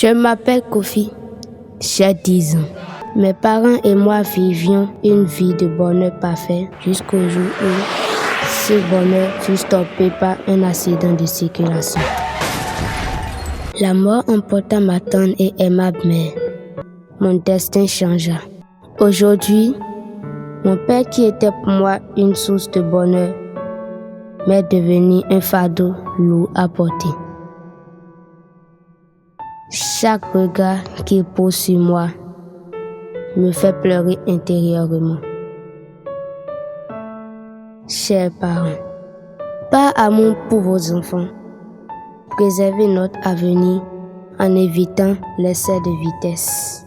Je m'appelle Kofi, j'ai 10 ans. Mes parents et moi vivions une vie de bonheur parfait jusqu'au jour où ce bonheur fut stoppé par un accident de circulation. La mort emporta ma tendre et aimable mère. Mon destin changea. Aujourd'hui, mon père qui était pour moi une source de bonheur m'est devenu un fardeau lourd à porter. Chaque regard qu'il pose sur moi me fait pleurer intérieurement. Chers parents, par amour pour vos enfants, préservez notre avenir en évitant l'excès de vitesse.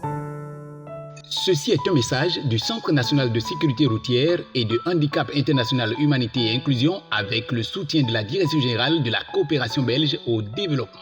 Ceci est un message du Centre national de sécurité routière et de handicap international humanité et inclusion avec le soutien de la Direction générale de la coopération belge au développement.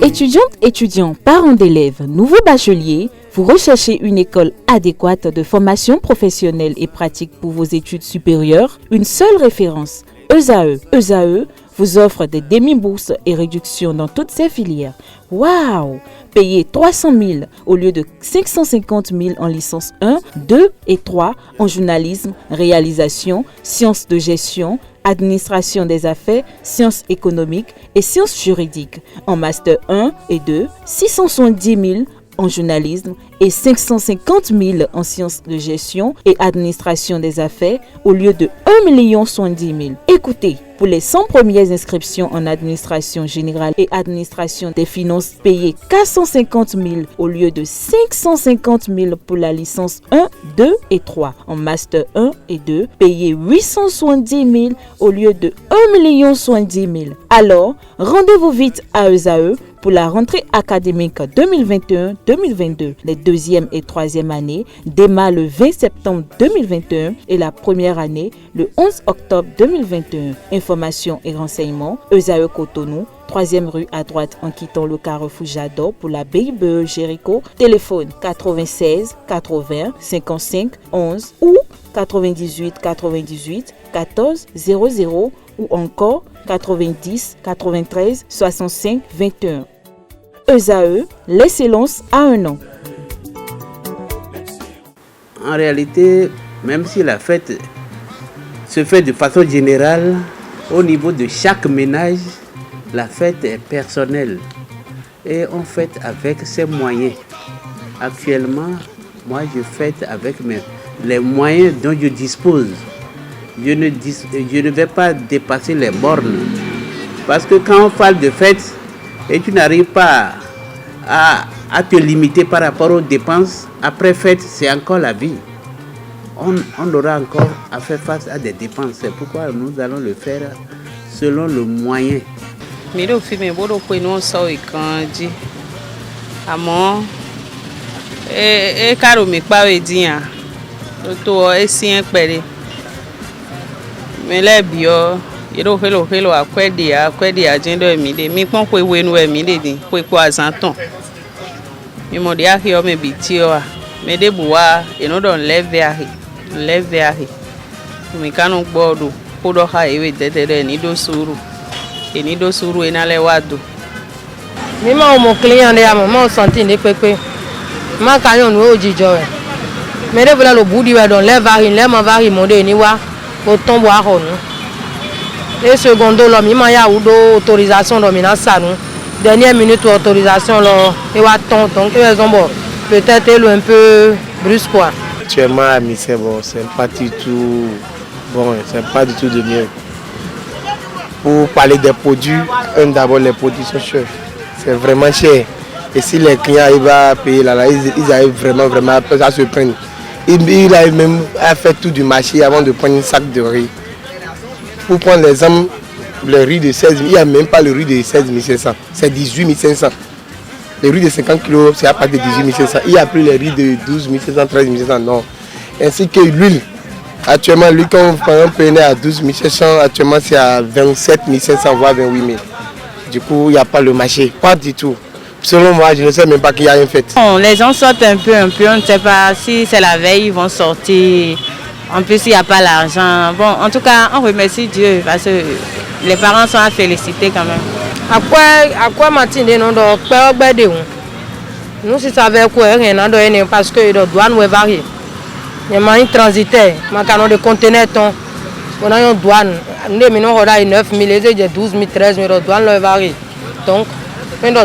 Étudiantes, étudiants, parents d'élèves, nouveaux bacheliers, vous recherchez une école adéquate de formation professionnelle et pratique pour vos études supérieures? Une seule référence, ESAE. ESAE vous offre des demi-bourses et réductions dans toutes ces filières. Waouh! Payez 300 000 au lieu de 550 000 en licence 1, 2 et 3 en journalisme, réalisation, sciences de gestion, administration des affaires, sciences économiques et sciences juridiques. En master 1 et 2, 670 000 en journalisme et 550 000 en sciences de gestion et administration des affaires au lieu de 1 070 000. Écoutez, pour les 100 premières inscriptions en administration générale et administration des finances, payez 450 000 au lieu de 550 000 pour la licence 1, 2 et 3. En master 1 et 2, payez 870 000 au lieu de 1 070 000. Alors, rendez-vous vite à ESAE pour la rentrée académique 2021-2022. Les deuxième et troisième années démarrent le 20 septembre 2021 et la première année le 11 octobre 2021. Informations et renseignements, ESAE Cotonou, 3e rue à droite en quittant le carrefour Jador pour la BIBE Jéricho. Téléphone 96 80 55 11 ou 98 98 14 00 ou encore 90 93 65 21. ESAE, l'excellence à un an. En réalité, même si la fête se fait de façon générale, au niveau de chaque ménage, la fête est personnelle et on fête avec ses moyens. Actuellement, moi je fête avec les moyens dont je dispose. Je ne vais pas dépasser les bornes. Parce que quand on parle de fête et tu n'arrives pas à te limiter par rapport aux dépenses, après fête, c'est encore la vie. On aura encore à faire face à des dépenses. C'est pourquoi nous allons le faire selon le moyen. Hello akwedi agendo emide mi pon ko ewe nu emide din ko azanton mi mo dia hi o me bitio a me de buwa eno don leve ahi mi kanu gbodo ko do ha ewe dedede ni do suru enale wado mi ma o mo client de amo mo santi ni pepe ma kanyon nu ojijo e me de bula lo budi we don leve ahi le mo vari mo de ni wa o tombo a honu. Et secondo l'homme, il y a eu autorisation de nous. Dernière minute autorisation et donc peut-être un peu brusque quoi. Actuellement à Missé, bon, c'est pas du tout bon, c'est pas du tout de mieux. Pour parler des produits, d'abord les produits sont chers. C'est vraiment cher. Et si les clients arrivent à payer là, ils arrivent vraiment à se prendre. Ils arrivent même à faire tout du marché avant de prendre un sac de riz. Pour prendre l'exemple, le riz de 16 000, il n'y a même pas le riz de 16 500, c'est 18 500. Le riz de 50 kg, c'est à partir de 18 500. Il n'y a plus le riz de 12 500, 13 500, non. Ainsi que l'huile. Actuellement, l'huile, quand on prenait à 12 500, actuellement c'est à 27 500, voire 28 000. Du coup, il n'y a pas le marché, pas du tout. Selon moi, je ne sais même pas qu'il y a une fête. Bon, les gens sortent un peu, on ne sait pas si c'est la veille, ils vont sortir. En plus, il n'y a pas l'argent. Bon, en tout cas, on remercie Dieu parce que Les parents sont à féliciter quand même. À quoi matinée non donc pas obéder nous si ça veut quoi rien non parce que les douanes vont varier. Il y a un transitaire, ma canon de conteneurs ton on a une douane nous maintenant on a 9 000 et 12 000 13 000 douane le varie. Donc nous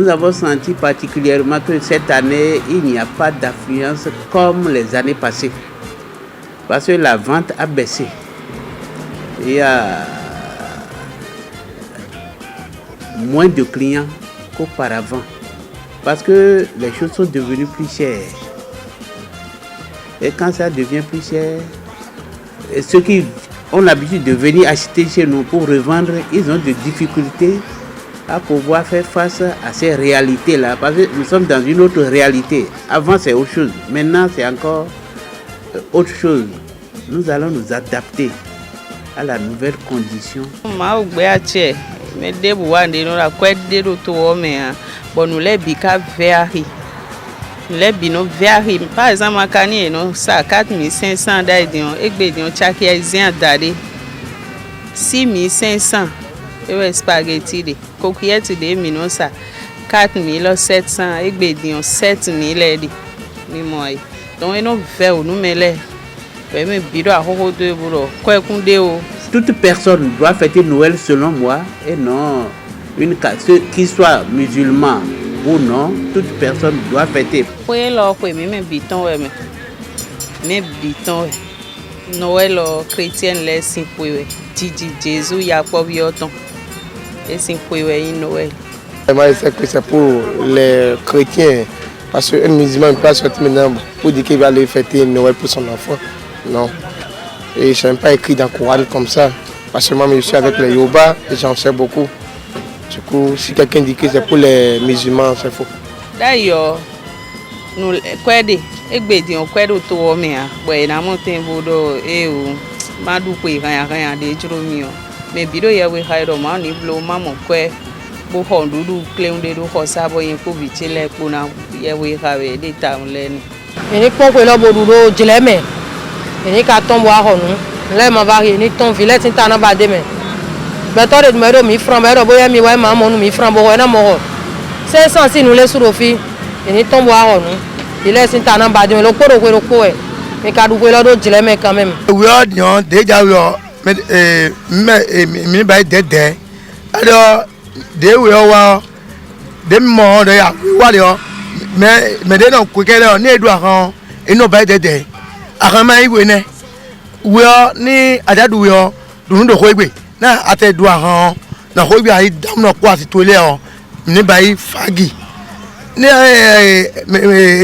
avons senti particulièrement que cette année, il n'y a pas d'affluence comme les années passées. Parce que la vente a baissé. Il y a moins de clients qu'auparavant. Parce que les choses sont devenues plus chères. Et quand ça devient plus cher, ceux qui ont l'habitude de venir acheter chez nous pour revendre, ils ont des difficultés à pouvoir faire face à ces réalités-là. Parce que nous sommes dans une autre réalité. Avant, c'est autre chose. Maintenant, c'est encore autre chose. Nous allons nous adapter à la nouvelle condition. Les bino varie. Par exemple, à Kanye, ça 4500 d'aïdion, et bédion, tchakiazien d'adé 6500. Et spaghetti de coquillettes de mino ça 4700, et bédion 7000 d'aide. Donc, nous faisons nous mêler. Mais bidon à Horo de Bouro, quoi qu'on dé. Toute personne doit fêter Noël selon moi, et non une ceux qui soient musulmans. Ou non, toute personne doit fêter. Oui, là, oui, mais biton, mais biton, Noël chrétien les simpoué, Didi Jésus y a pas bioton, et simpoué Noël. Moi, je sais que c'est pour les chrétiens, parce qu'un musulman ne peut pas sortir maintenant pour dire qu'il va aller fêter Noël pour son enfant. Non. Et je n'ai pas écrit dans le Coran comme ça, parce que moi, je suis avec les Yoruba et j'en sais beaucoup. Du coup, si quelqu'un dit que c'est pour les musulmans, c'est faux. D'ailleurs, nous, quoi de, et bédion, quoi de tout, mais, ouais, na monté bodo, et ou, madou, rien, des dromio. Mais bido, ya we haïro, man, ni blo, maman, quoi, pour hondoudou, clé, de do, ça, boy, pour vitile, pour na, ya we have des tablets. Et ni pour que l'on bodo, je l'aime. Et ni qu'à tomber à Honou, l'aime à varier, ni ton filet, c'est un abademe. Mais toi, de me donner 1000 francs, mais boya mi ouais maman 1000 francs, boya na moro. 500 si nous les sur le fil, et ni tombe à nous. Il est c'est un embadé, le co, mais quand vous voulez l'autre, je l'aime quand même. Oui, on déjà mais bah dédé. Alors, des oui, des morts de ya, mais des non quoi qu'elle ne doit et non bah dédé. Arama y wene. Oui, ni adadou yo, nous de quoi na ate do ahan na ho bi ayi dam na kwa titole o ni bai fagi ni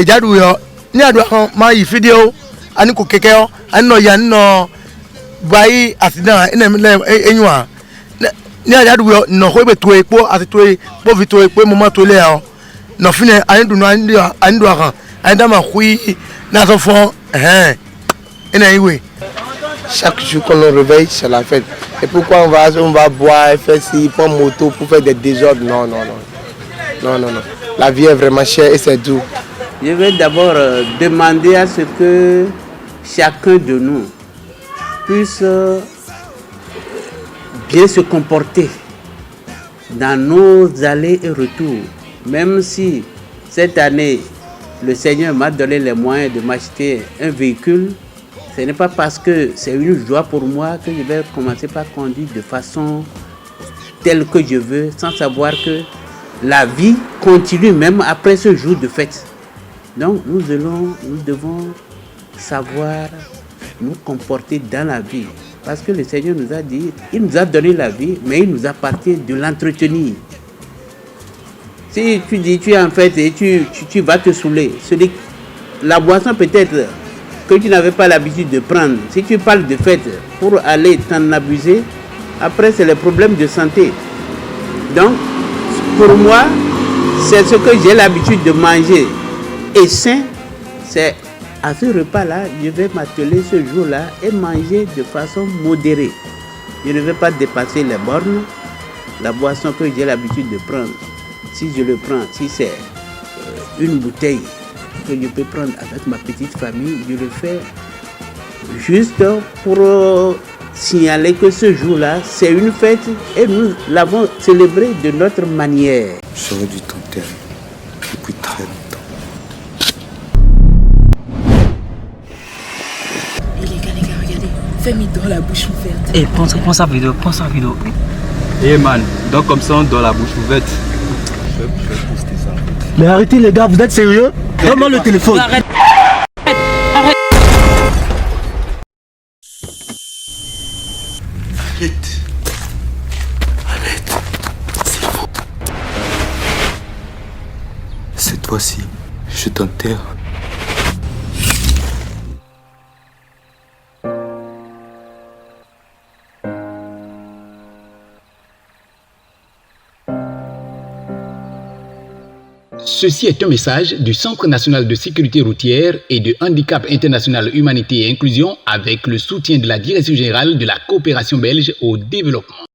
ejadu yo ni adu ahan ma yi video ani ko keke o ani no ya no bai accident enwa ni ejadu yo no ho be to epo ati to epo vito epo mo ma to le o no fine ani du no ani do ahan ani da ma hui na so fon ina iwe. Chaque jour qu'on nous réveille, c'est la fête. Et pourquoi on va boire, faire ci, prendre moto pour faire des désordres? Non. La vie est vraiment chère et c'est doux. Je vais d'abord demander à ce que chacun de nous puisse bien se comporter dans nos allées et retours. Même si cette année, le Seigneur m'a donné les moyens de m'acheter un véhicule, ce n'est pas parce que c'est une joie pour moi que je vais commencer par conduire de façon telle que je veux, sans savoir que la vie continue même après ce jour de fête. Donc nous devons savoir nous comporter dans la vie. Parce que le Seigneur nous a dit, il nous a donné la vie, mais il nous appartient de l'entretenir. Si tu dis tu es en fête et tu vas te saouler, la boisson peut-être que tu n'avais pas l'habitude de prendre. Si tu parles de fête pour aller t'en abuser, après c'est le problème de santé. Donc, pour moi, c'est ce que j'ai l'habitude de manger. Et sain, c'est à ce repas-là, je vais m'atteler ce jour-là et manger de façon modérée. Je ne vais pas dépasser les bornes. La boisson que j'ai l'habitude de prendre, si je le prends, si c'est une bouteille que je peux prendre avec ma petite famille, je le fais juste pour signaler que ce jour-là, c'est une fête et nous l'avons célébré de notre manière. J'aurais dû t'enterrer depuis très longtemps. Les gars, regardez. Fais-moi dans la bouche ouverte. Eh, prends sa vidéo. Eh man, donc comme ça on doit la bouche ouverte. Je vais poster ça. Mais arrêtez les gars, vous êtes sérieux? Donne-moi le téléphone. Arrête. Arrête, c'est faux. Cette fois-ci, je t'enterre. Ceci est un message du Centre national de sécurité routière et de handicap international humanité et inclusion avec le soutien de la Direction générale de la coopération belge au développement.